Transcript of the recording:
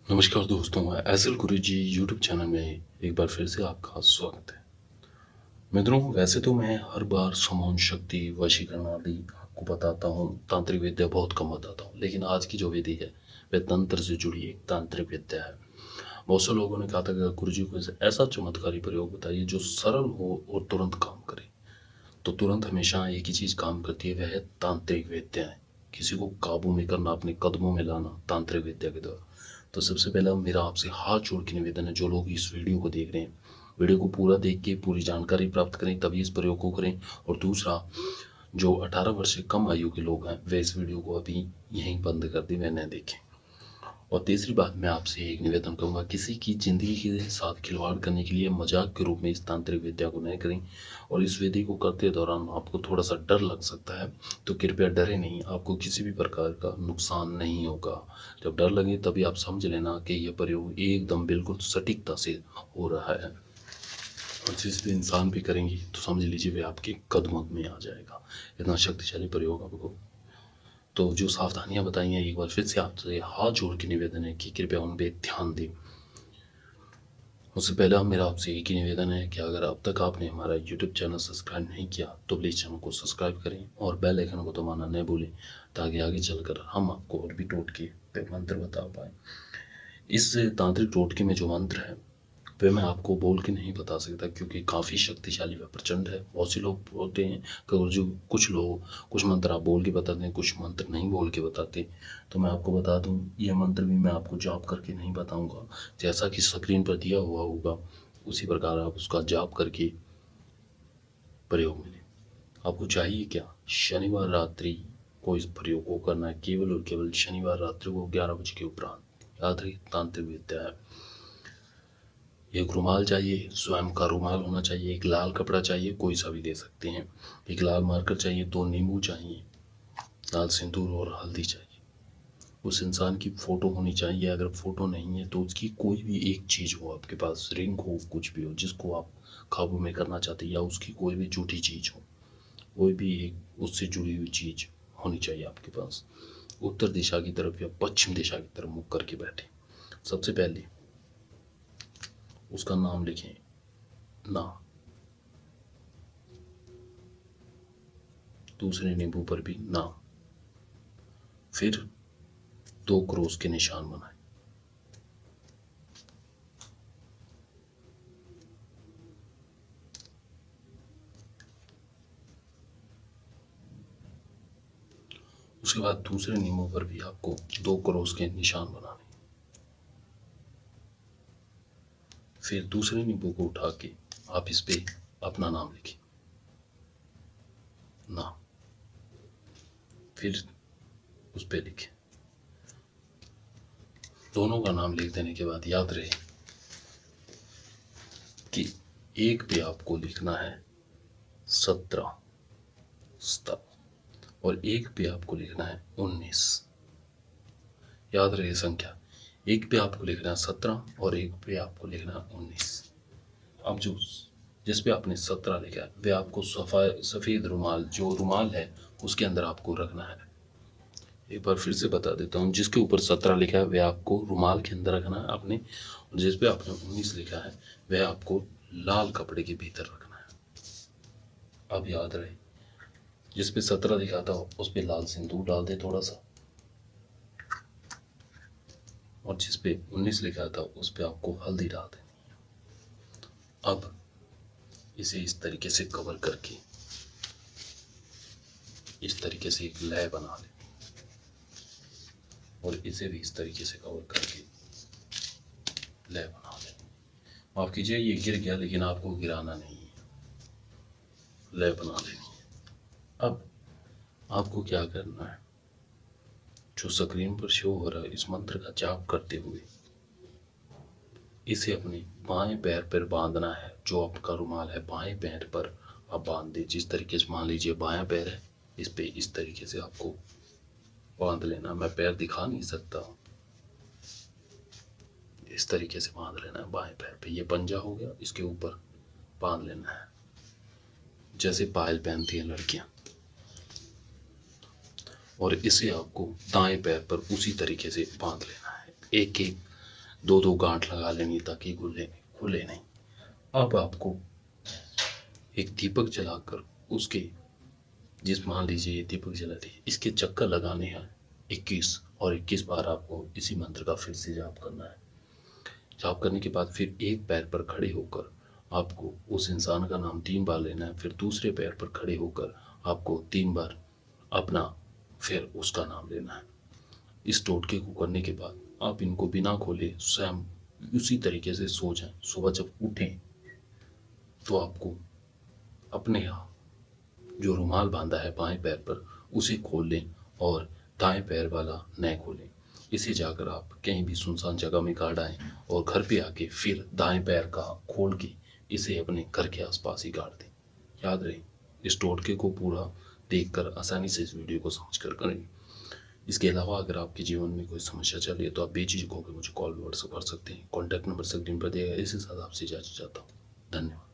नमस्कार दोस्तों, एसएल गुरुजी YouTube channel में एक बार फिर से आपका स्वागत है। मित्रों, वैसे तो मैं हर बार समौन शक्ति, वशीकरण आदि आपको बताता हूँ, तांत्रिक विद्या बहुत कम बताता हूँ, लेकिन आज की जो विधि है वह तंत्र से जुड़ी एक तांत्रिक विद्या है। बहुत से लोगों ने कहा था कि गुरुजी को ऐसा चमत्कारी प्रयोग बताइए जो सरल हो और तुरंत काम करे। तो तुरंत हमेशा एक ही चीज़ काम करती है, वह है तांत्रिक विद्याएं। किसी को काबू में करना, अपने कदमों में लाना तांत्रिक विद्या के द्वारा। तो सबसे पहला मेरा आपसे हाथ जोड़ के निवेदन है, जो लोग इस वीडियो को देख रहे हैं, वीडियो को पूरा देख के पूरी जानकारी प्राप्त करें, तभी इस प्रयोग को करें। और दूसरा, जो 18 वर्ष से कम आयु के लोग हैं वे इस वीडियो को अभी यहीं बंद कर दें, वह न देखें। और तीसरी बात, मैं आपसे एक निवेदन करूंगा, किसी की ज़िंदगी के साथ खिलवाड़ करने के लिए मजाक के रूप में इस तांत्रिक विद्या को न करें। और इस विधि को करते दौरान आपको थोड़ा सा डर लग सकता है, तो कृपया डरे नहीं, आपको किसी भी प्रकार का नुकसान नहीं होगा। जब डर लगे तभी आप समझ लेना कि यह प्रयोग एकदम बिल्कुल सटीकता से हो रहा है। और जिस भी इंसान भी करेंगे तो समझ लीजिए वे आपके कदमों में आ जाएगा। इतना शक्तिशाली प्रयोग आपको। तो जो सावधानियां बताई हैं, एक बार फिर से आपसे हाथ जोड़ के निवेदन है कि कृपया उन पर ध्यान दें। उससे पहले मेरा आपसे एक ही निवेदन है कि अगर अब तक आपने हमारा यूट्यूब चैनल सब्सक्राइब नहीं किया तो प्लीज़ चैनल को सब्सक्राइब करें और बेल आइकन को दबाना न भूलें, ताकि आगे चलकर हम आपको और भी टोटके पे मंत्र बता पाए। इस तांत्रिक टोटके में जो मंत्र है वे मैं आपको बोल के नहीं बता सकता, क्योंकि काफ़ी शक्तिशाली व प्रचंड है। बहुत से लोग बोलते हैं कि जो कुछ लोग कुछ मंत्र आप बोल के बताते हैं, कुछ मंत्र नहीं बोल के बताते। तो मैं आपको बता दूं, ये मंत्र भी मैं आपको जाप करके नहीं बताऊंगा। जैसा कि स्क्रीन पर दिया हुआ होगा उसी प्रकार आप उसका जाप करके प्रयोग में लें। आपको चाहिए क्या? शनिवार रात्रि को इस प्रयोग को करना है, केवल और केवल शनिवार रात्रि को 11 बजे के उपरांत। याद रखिए, तांत्रिक विद्या है। एक रुमाल चाहिए, स्वयं का रुमाल होना चाहिए। एक लाल कपड़ा चाहिए, कोई सा भी दे सकते हैं। एक लाल मार्कर चाहिए, 2 नींबू चाहिए, लाल सिंदूर और हल्दी चाहिए। उस इंसान की फ़ोटो होनी चाहिए। अगर फ़ोटो नहीं है तो उसकी कोई भी एक चीज़ हो आपके पास, रिंग हो, कुछ भी हो जिसको आप काबू में करना चाहते हैं, या उसकी कोई भी झूठी चीज़ हो, कोई भी एक उससे जुड़ी हुई चीज़ होनी चाहिए आपके पास। उत्तर दिशा की तरफ या पश्चिम दिशा की तरफ मुख करके बैठे। सबसे पहले उसका नाम लिखें, ना। दूसरे नींबू पर भी ना। फिर 2 क्रॉस के निशान बनाए। उसके बाद दूसरे नींबू पर भी आपको 2 क्रॉस के निशान बनाने। फिर दूसरे नींबू को उठा के आप इस पे अपना नाम लिखें, ना। फिर उस पे लिखें। दोनों का नाम लिख देने के बाद याद रहे कि एक पे आपको लिखना है 17 स्तर, और एक पे आपको लिखना है 19। याद रहे संख्या, एक पे आपको लिखना है 17 और एक पे आपको लिखना है 19। अब जो जिस पे आपने 17 लिखा है वह आपको सफ़ेद रुमाल, जो रुमाल है उसके अंदर आपको रखना है। एक बार फिर से बता देता हूँ, जिसके ऊपर 17 लिखा है वह आपको रुमाल के अंदर रखना है अपने, और जिस पे आपने 19 लिखा है वह आपको लाल कपड़े के भीतर रखना है। अब याद रहे, जिस पे 17 लिखा था उस पे लाल सिंदूर डाल दे थोड़ा सा, और जिस पे 19 लिखा था उस पे आपको हल्दी डाल देनी है। अब इसे इस तरीके से कवर करके इस तरीके से एक लय बना ले, और इसे भी इस तरीके से कवर करके लय बना ले। माफ कीजिए, ये गिर गया, लेकिन आपको गिराना नहीं है, लय बना लेनी है। अब आपको क्या करना है, जो स्क्रीन पर शो हो रहा है इस मंत्र का जाप करते हुए इसे अपने बाएं पैर पर बांधना है। जो आपका रुमाल है बाएं पैर पर आप बांध दे। जिस तरीके से मान लीजिए बायां पैर है, इस पे इस तरीके से आपको बांध लेना। मैं पैर दिखा नहीं सकता, इस तरीके से बांध लेना है बाएं पैर पे। ये पंजा हो गया, इसके ऊपर बांध लेना है जैसे पायल पहनती हैं लड़कियां। और इसे आपको दाएं पैर पर उसी तरीके से बांध लेना है। एक एक दो दो गांठ लगा लेनी ताकि खुले नहीं। अब आपको एक दीपक जलाकर उसके, जिस मान लीजिए ये दीपक जला दिए, इसके चक्कर लगाने हैं 21, और 21 बार आपको इसी मंत्र का फिर से जाप करना है। जाप करने के बाद फिर एक पैर पर खड़े होकर आपको उस इंसान का नाम 3 बार लेना है। फिर दूसरे पैर पर खड़े होकर आपको 3 बार अपना, फिर उसका नाम लेना है। इस टोटके को करने के बाद आप इनको बिना खोले स्वयं उसी तरीके से सो जाएं। सुबह जब उठें तो आपको अपने यहाँ जो रुमाल बांधा है बाएं पैर पर उसे खोल लें और दाएं पैर वाला न खोलें। इसे जाकर आप कहीं भी सुनसान जगह में गाड़ आएं और घर पे आके फिर दाएं पैर का खोल के इसे अपने घर के आसपास ही गाड़ दें। याद रहे, इस टोटके को पूरा देखकर आसानी से इस वीडियो को समझ कर करें। इसके अलावा अगर आपके जीवन में कोई समस्या चल रही है तो आप बेझिझक होकर मुझे कॉल व्हाट्सएप कर सकते हैं। कॉन्टैक्ट नंबर स्क्रीन पर दिया गया है। इसी के साथ आपसे इजाजत चाहता हूँ। धन्यवाद।